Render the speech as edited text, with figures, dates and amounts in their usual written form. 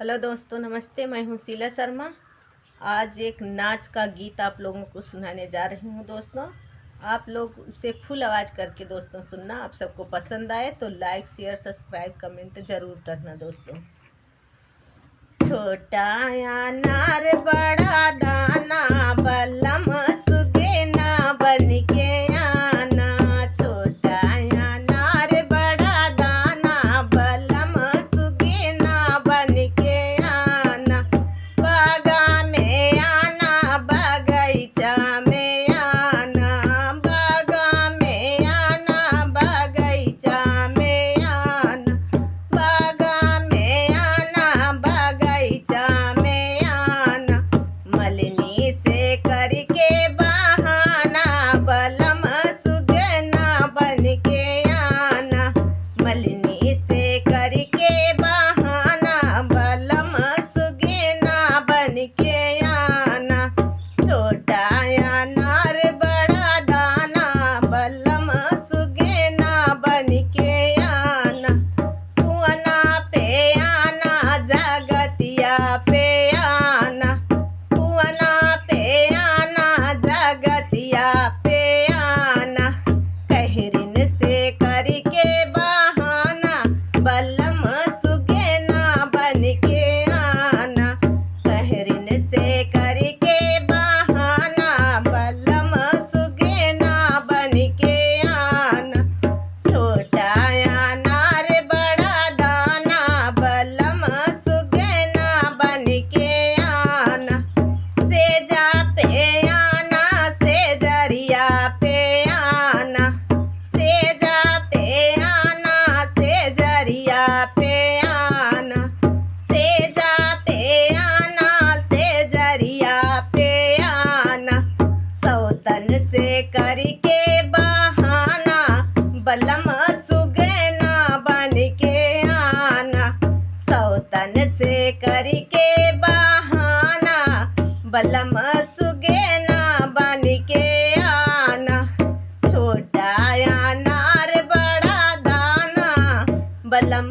Hello दोस्तों, नमस्ते। मैं हूँ शीला शर्मा। आज एक नाच का गीत आप लोगों को सुनाने जा रही हूँ दोस्तों। आप लोग उसे फुल आवाज़ करके दोस्तों सुनना। आप सबको पसंद आए तो लाइक, शेयर, सब्सक्राइब, कमेंट ज़रूर करना दोस्तों। छोटा अनार बड़ा दाना, बलम सुगे ना बन के आना। छोटा अनार बड़ा दाना, बलम सुगे ना बन के आना। बागा में आना, बगीचा में आना। बागा में आना, बगीचा में आना। बागा में आना, बगीचा में आना। मलनी से करके बहाना, बलम सुगना बन के आना। मलनी से करके बहाना, बलम सुगना बन के आना। छोटा अनार बड़ा दाना, बलम सुगना बन के आना। कुआना पे आना, जगतिया पे आना। कुआना पे आना, जगतिया पे आना। कहरिन से करके बहाना, बलम सुगना बन के आना। कहरिन से करके बहाना, बलम सुगना बन के आना। छोटा अनार बड़ा दाना, बलम सुगना बन के आना। सेजा पे आना, सेजरिया पे आना। सेजा पे आना, सेजरिया पे आना। सेजा पे आना, सेजरिया पे आना। सौतन से करके बहाना, बलम सुगना बन के आना। सौतन से करके बहाना, बलम सुगना बन के आना। छोटा अनार बड़ा दाना, बलम